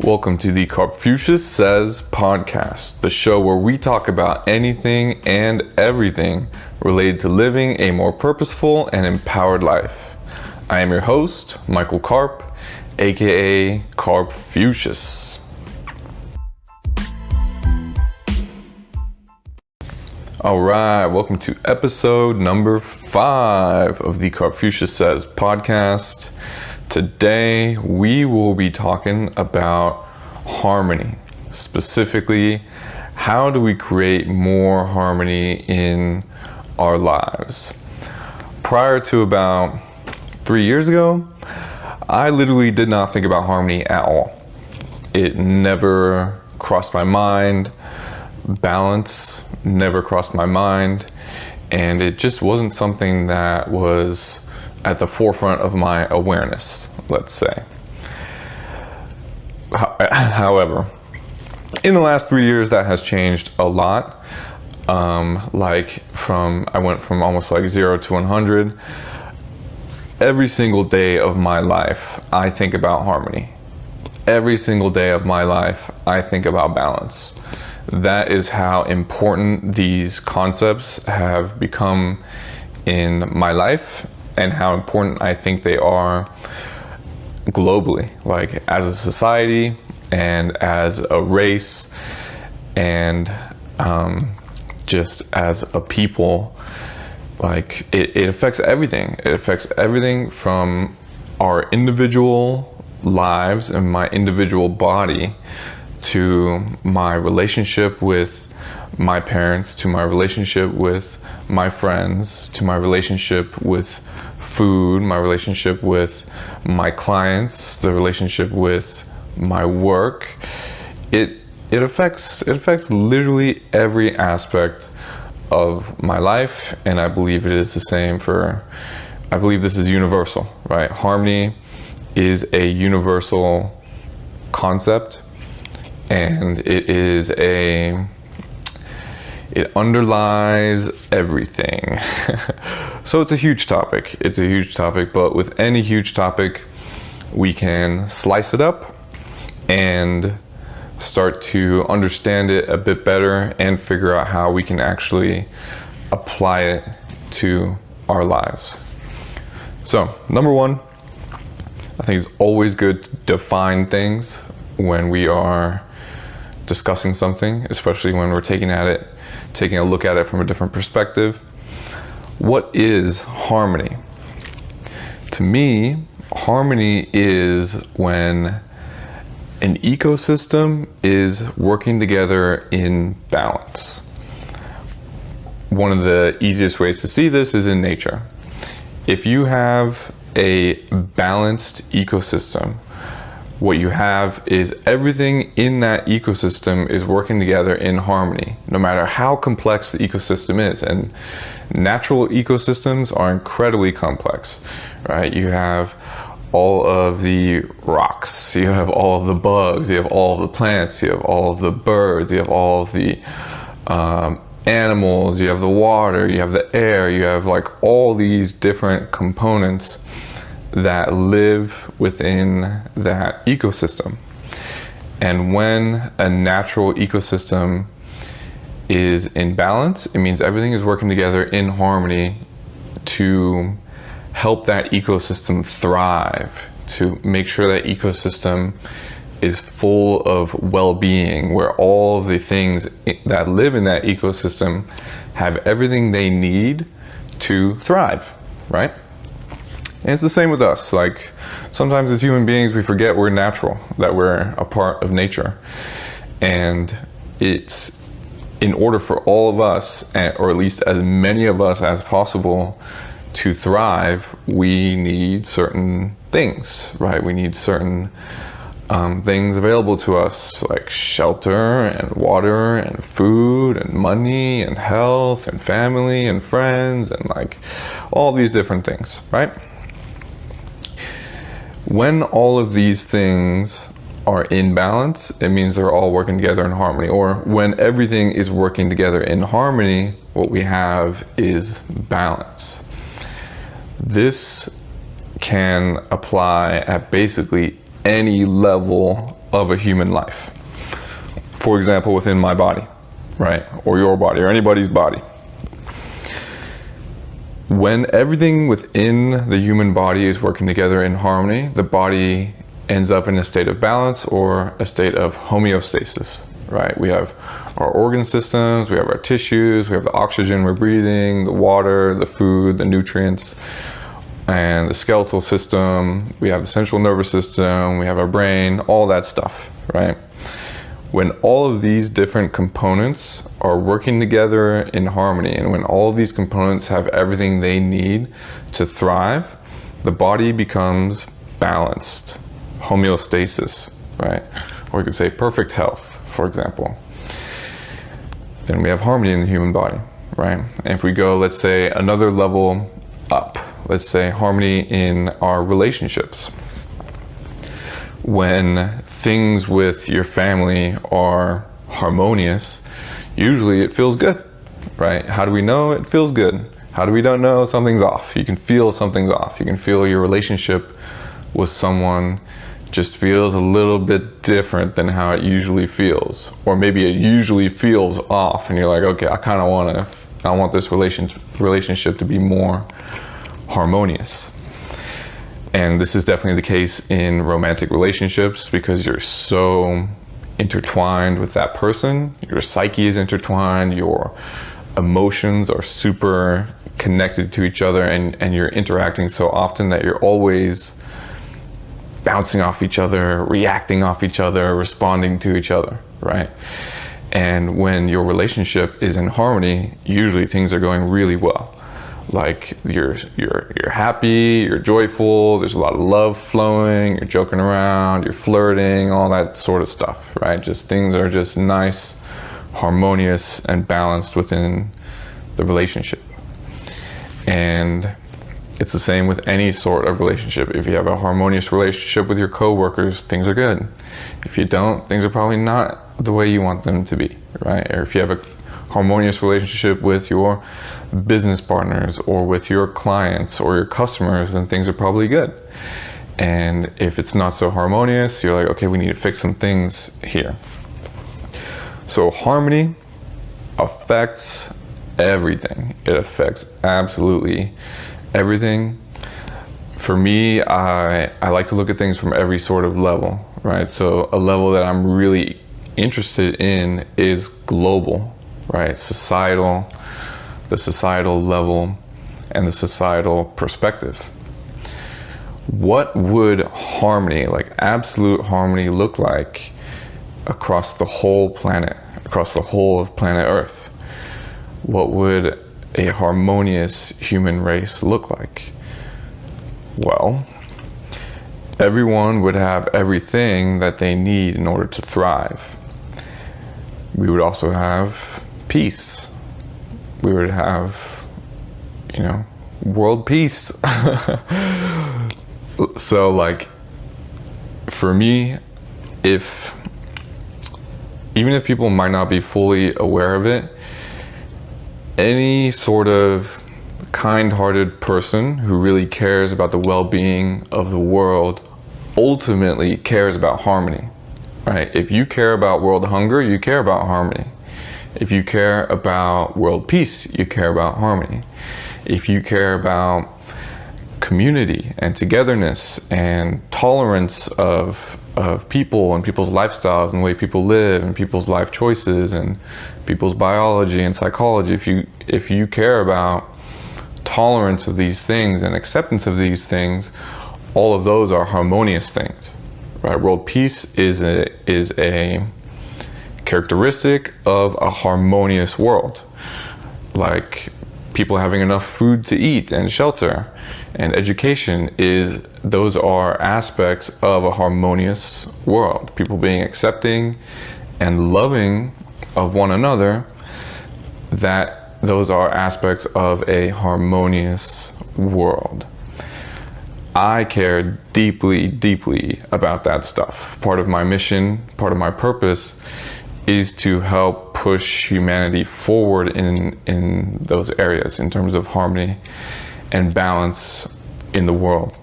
Welcome to the Karpfucius Says Podcast, the show where we talk about anything and everything related to living a more purposeful and empowered life. I am your host, Michael Karp, aka Karpfucius. Alright, welcome to episode number 5 of the Karpfucius Says Podcast. Today we will be talking about harmony. Specifically, how do we create more harmony in our lives? Prior to about 3 years ago, I literally did not think about harmony at all. It never crossed my mind. Balance never crossed my mind. And it just wasn't something that was at the forefront of my awareness, let's say. However, in the last 3 years, that has changed a lot. I went from almost like 0 to 100. Every single day of my life, I think about harmony. Every single day of my life, I think about balance. That is how important these concepts have become in my life, and how important I think they are globally, like as a society and as a race, and just as a people. Like it affects everything. It affects everything from our individual lives and my individual body to my relationship with my parents, to my relationship with my friends, to my relationship with food, my relationship with my clients, the relationship with my work. It affects literally every aspect of my life, and I believe it is the same I believe this is universal, right? Harmony is a universal concept, and it underlies everything. So it's a huge topic. But with any huge topic, we can slice it up and start to understand it a bit better and figure out how we can actually apply it to our lives. So, number one, I think it's always good to define things when we are discussing something, especially when we're taking a look at it from a different perspective. What is harmony? To me, harmony is when an ecosystem is working together in balance. One of the easiest ways to see this is in nature. If you have a balanced ecosystem, what you have is everything in that ecosystem is working together in harmony, no matter how complex the ecosystem is. And natural ecosystems are incredibly complex, right? You have all of the rocks, you have all of the bugs, you have all of the plants, you have all of the birds, you have all of the animals, you have the water, you have the air, you have like all these different components that live within that ecosystem. And when a natural ecosystem is in balance, it means everything is working together in harmony to help that ecosystem thrive, to make sure that ecosystem is full of well-being, where all of the things that live in that ecosystem have everything they need to thrive, right? And it's the same with us. Like, sometimes as human beings, we forget we're natural, that we're a part of nature. And it's in order for all of us, or at least as many of us as possible, to thrive, we need certain things, right? We need certain things available to us, like shelter and water and food and money and health and family and friends and like all these different things, right? When all of these things are in balance, it means they're all working together in harmony. Or when everything is working together in harmony, what we have is balance. This can apply at basically any level of a human life. For example, within my body, right? Or your body, or anybody's body. When everything within the human body is working together in harmony, the body ends up in a state of balance or a state of homeostasis, right? We have our organ systems, we have our tissues, we have the oxygen we're breathing, the water, the food, the nutrients, and the skeletal system. We have the central nervous system, we have our brain, all that stuff, right? When all of these different components are working together in harmony, and when all of these components have everything they need to thrive, the body becomes balanced, homeostasis, right? Or you could say perfect health, for example. Then we have harmony in the human body, right? And if we go, let's say, another level up, let's say harmony in our relationships. When things with your family are harmonious, usually it feels good, right? How do we know it feels good? How do we don't know something's off? You can feel something's off. You can feel your relationship with someone just feels a little bit different than how it usually feels. Or maybe it usually feels off and you're like, okay, I want this relationship to be more harmonious. And this is definitely the case in romantic relationships because you're so intertwined with that person. Your psyche is intertwined, your emotions are super connected to each other, and you're interacting so often that you're always bouncing off each other, reacting off each other, responding to each other, right? And when your relationship is in harmony, usually things are going really well. Like you're happy, you're joyful, there's a lot of love flowing, you're joking around, you're flirting, all that sort of stuff, right? Just things are just nice, harmonious, and balanced within the relationship. And it's the same with any sort of relationship. If you have a harmonious relationship with your coworkers, things are good. If you don't, things are probably not the way you want them to be, right? Or if you have a harmonious relationship with your business partners or with your clients or your customers, then things are probably good. And if it's not so harmonious, you're like, okay, we need to fix some things here. So harmony affects everything. It affects absolutely everything. For me, I like to look at things from every sort of level, right? So a level that I'm really interested in is global, right? The societal level and the societal perspective. What would harmony, like absolute harmony, look like across the whole planet, across the whole of planet Earth? What would a harmonious human race look like? Well, everyone would have everything that they need in order to thrive. We would also have peace. We would have, world peace. So like, for me, even if people might not be fully aware of it, any sort of kind-hearted person who really cares about the well-being of the world ultimately cares about harmony, right? If you care about world hunger, you care about harmony. If you care about world peace, you care about harmony. If you care about community and togetherness and tolerance of people and people's lifestyles and the way people live and people's life choices and people's biology and psychology, if you care about tolerance of these things and acceptance of these things, all of those are harmonious things, right? World peace is a characteristic of a harmonious world, like people having enough food to eat and shelter and education. Those are aspects of a harmonious world. People being accepting and loving of one another, those are aspects of a harmonious world. I care deeply, deeply about that stuff. Part of my mission, part of my purpose is to help push humanity forward in those areas in terms of harmony and balance in the world.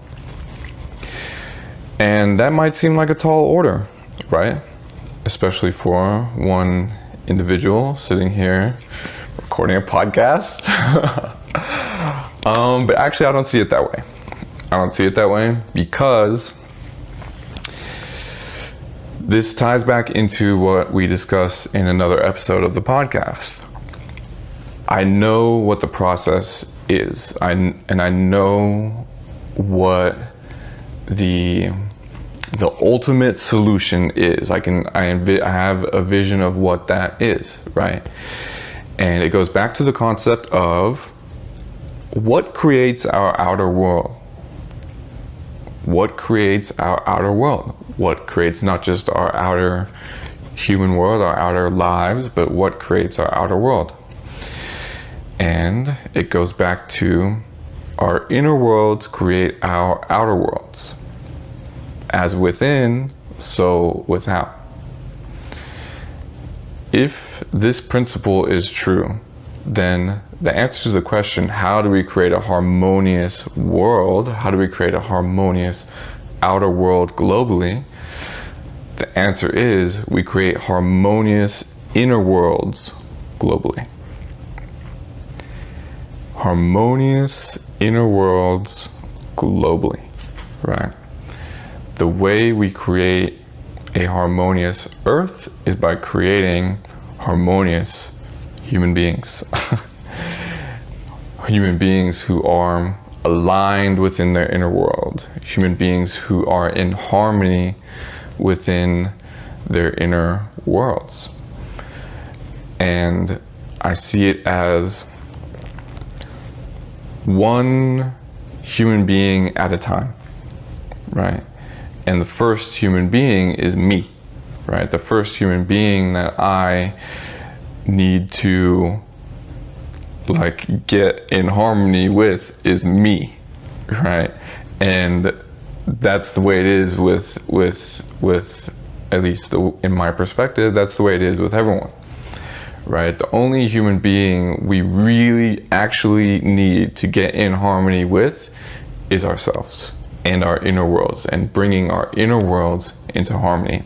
And that might seem like a tall order, right? Especially for one individual sitting here recording a podcast. But actually, I don't see it that way. I don't see it that way because this ties back into what we discussed in another episode of the podcast. I know what the process is. I know what the ultimate solution is. I have a vision of what that is, right? And it goes back to the concept of what creates our outer world. What creates our outer world? What creates not just our outer human world, our outer lives, but what creates our outer world? And it goes back to our inner worlds create our outer worlds. As within, so without. If this principle is true, then the answer to the question, how do we create a harmonious world? How do we create a harmonious outer world globally? The answer is we create harmonious inner worlds globally. Harmonious inner worlds globally, right? The way we create a harmonious earth is by creating harmonious human beings. Human beings who are aligned within their inner world. Human beings who are in harmony within their inner worlds. And I see it as one human being at a time, right? And the first human being is me, right? The first human being that I need to get in harmony with is me, right? And that's the way it is with at least in my perspective, that's the way it is with everyone, right? The only human being we really actually need to get in harmony with is ourselves and our inner worlds, and bringing our inner worlds into harmony.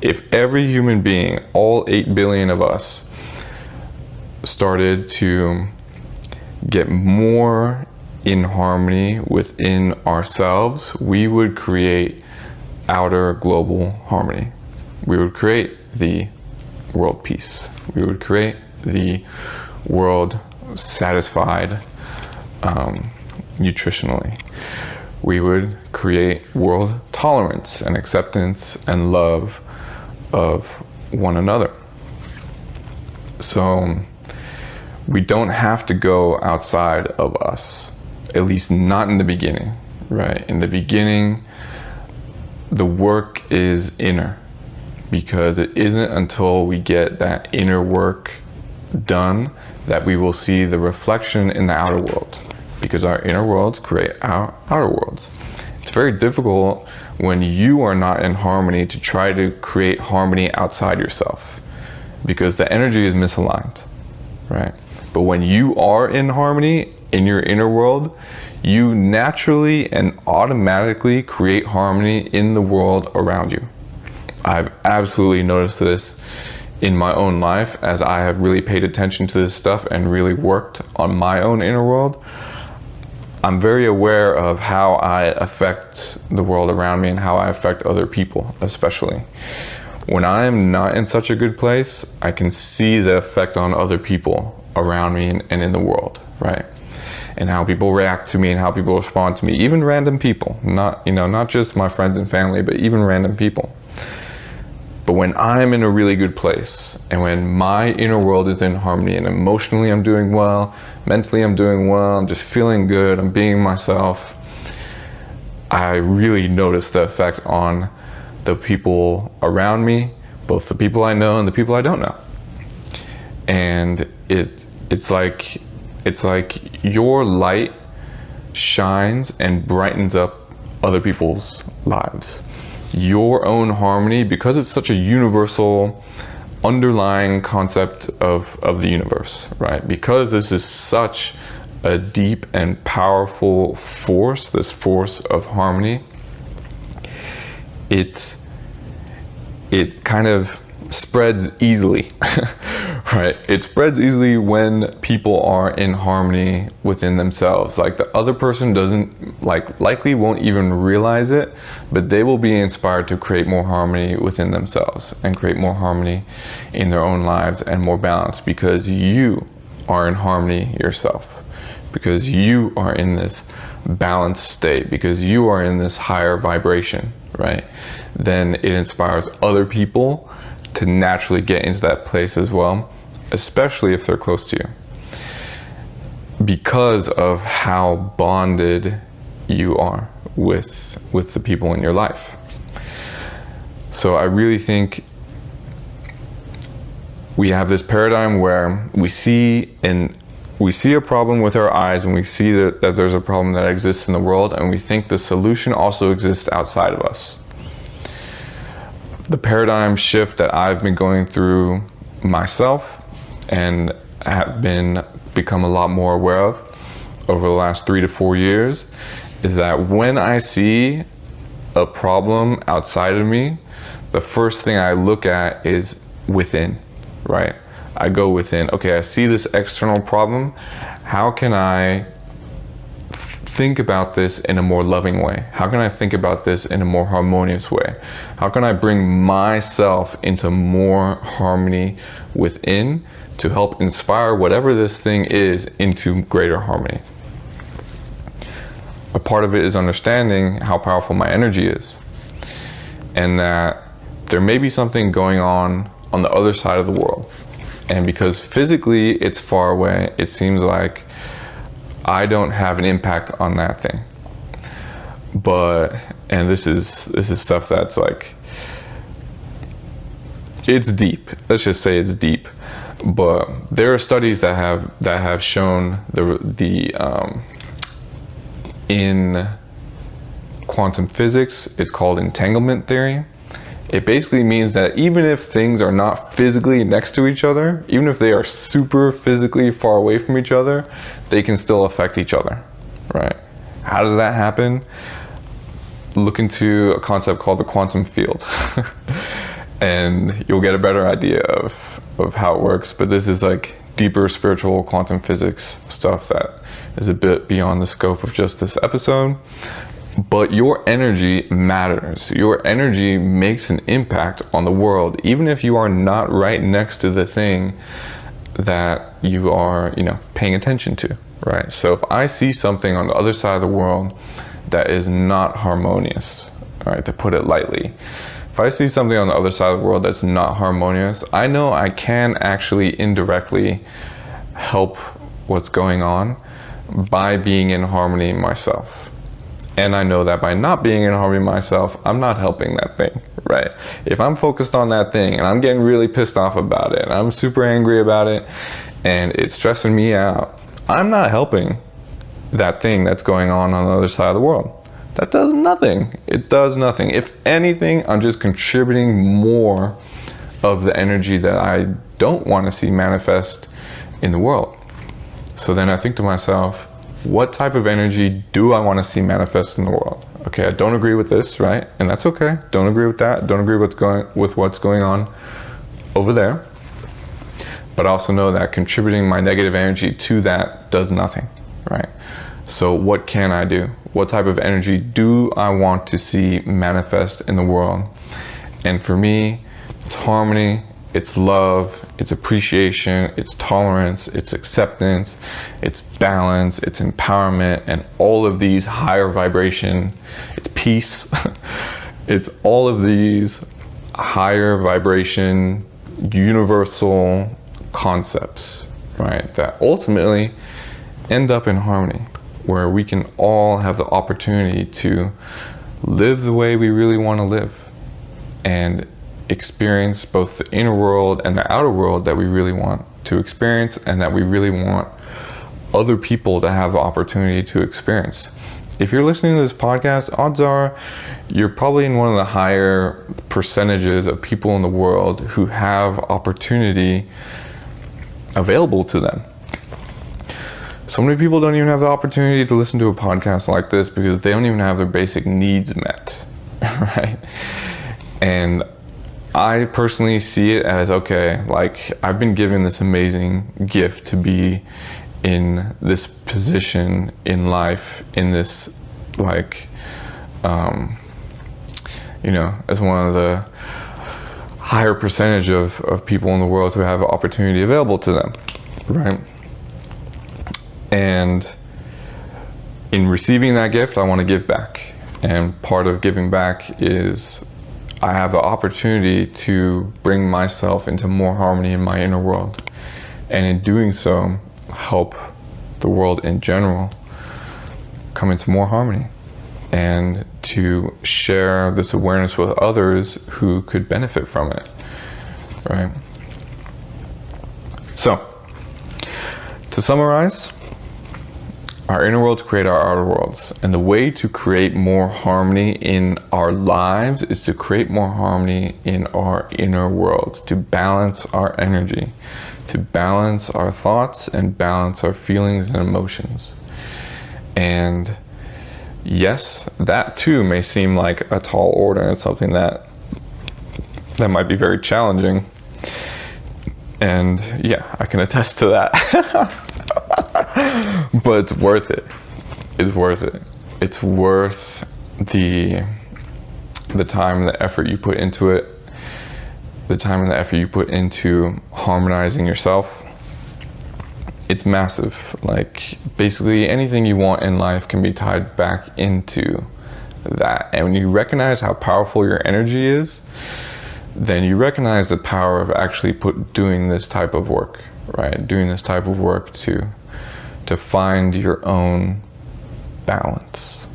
If every human being, all 8 billion of us, started to get more in harmony within ourselves, we would create outer global harmony. We would create the world peace. We would create the world satisfied nutritionally. We would create world tolerance and acceptance and love of one another. So we don't have to go outside of us, at least not in the beginning, right? In the beginning, the work is inner, because it isn't until we get that inner work done that we will see the reflection in the outer world, because our inner worlds create our outer worlds. It's very difficult when you are not in harmony to try to create harmony outside yourself, because the energy is misaligned, right? But when you are in harmony in your inner world, you naturally and automatically create harmony in the world around you. I've absolutely noticed this in my own life as I have really paid attention to this stuff and really worked on my own inner world. I'm very aware of how I affect the world around me and how I affect other people, especially. When I'm not in such a good place, I can see the effect on other people around me and in the world, right? And how people react to me and how people respond to me, even random people, not just my friends and family, but even random people. But when I'm in a really good place and when my inner world is in harmony and emotionally I'm doing well, mentally I'm doing well, I'm just feeling good, I'm being myself, I really notice the effect on the people around me, both the people I know and the people I don't know. And it's like your light shines and brightens up other people's lives. Your own harmony, because it's such a universal underlying concept of the universe, right? Because this is such a deep and powerful force, this force of harmony, it it kind of spreads easily, right? It spreads easily when people are in harmony within themselves. Like the other person likely won't even realize it, but they will be inspired to create more harmony within themselves and create more harmony in their own lives and more balance, because you are in harmony yourself, because you are in this balanced state, because you are in this higher vibration, right? Then it inspires other people to naturally get into that place as well, especially if they're close to you, because of how bonded you are with the people in your life. So I really think we have this paradigm where we see a problem with our eyes, and we see that there's a problem that exists in the world, and we think the solution also exists outside of us. The paradigm shift that I've been going through myself and have become a lot more aware of over the last 3 to 4 years is that when I see a problem outside of me, the first thing I look at is within, right? I go within. Okay, I see this external problem. How can I think about this in a more loving way? How can I think about this in a more harmonious way? How can I bring myself into more harmony within to help inspire whatever this thing is into greater harmony? A part of it is understanding how powerful my energy is, and that there may be something going on the other side of the world. And because physically it's far away, it seems like I don't have an impact on that thing. And this is stuff that's like, it's deep. Let's just say it's deep. But there are studies that have shown in quantum physics, it's called entanglement theory. It basically means that even if things are not physically next to each other, even if they are super physically far away from each other, they can still affect each other, right? How does that happen? Look into a concept called the quantum field and you'll get a better idea of how it works. But this is like deeper spiritual quantum physics stuff that is a bit beyond the scope of just this episode. But your energy matters. Your energy makes an impact on the world, even if you are not right next to the thing that you are, paying attention to, right? So if I see something on the other side of the world that is not harmonious, right, to put it lightly, if I see something on the other side of the world that's not harmonious, I know I can actually indirectly help what's going on by being in harmony myself. And I know that by not being in harmony myself, I'm not helping that thing, right? If I'm focused on that thing and I'm getting really pissed off about it and I'm super angry about it and it's stressing me out, I'm not helping that thing that's going on the other side of the world. That does nothing. It does nothing. If anything, I'm just contributing more of the energy that I don't want to see manifest in the world. So then I think to myself, what type of energy do I want to see manifest in the world? Okay, I don't agree with this, right? And that's okay. Don't agree with that. Don't agree with what's going on over there. But I also know that contributing my negative energy to that does nothing, right? So what can I do? What type of energy do I want to see manifest in the world? And for me, it's harmony, it's love, it's appreciation, it's tolerance, it's acceptance, it's balance, it's empowerment, and all of these higher vibration, it's peace. It's all of these higher vibration, universal concepts, right? That ultimately end up in harmony, where we can all have the opportunity to live the way we really want to live and experience both the inner world and the outer world that we really want to experience and that we really want other people to have the opportunity to experience. If you're listening to this podcast, odds are you're probably in one of the higher percentages of people in the world who have opportunity available to them. So many people don't even have the opportunity to listen to a podcast like this because they don't even have their basic needs met, right? And I personally see it as, okay, like I've been given this amazing gift to be in this position in life, in this, like, as one of the higher percentage of people in the world who have opportunity available to them, right? And in receiving that gift, I want to give back. And part of giving back is I have the opportunity to bring myself into more harmony in my inner world. And in doing so, help the world in general come into more harmony, and to share this awareness with others who could benefit from it, right? So, to summarize, our inner worlds create our outer worlds, and the way to create more harmony in our lives is to create more harmony in our inner worlds, to balance our energy, to balance our thoughts and balance our feelings and emotions. And yes, that too may seem like a tall order, and it's something that might be very challenging. And yeah, I can attest to that. But it's worth it. It's worth it. It's worth the time and the effort you put into it. The time and the effort you put into harmonizing yourself. It's massive. Like, basically anything you want in life can be tied back into that. And when you recognize how powerful your energy is, then you recognize the power of actually doing this type of work, right? Doing this type of work to find your own balance.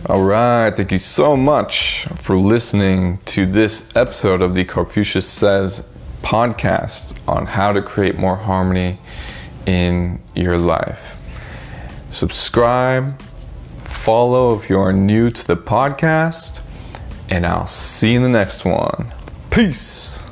All right, thank you so much for listening to this episode of the Karpfucius Says podcast on how to create more harmony in your life. Subscribe, follow if you are new to the podcast, and I'll see you in the next one. Peace.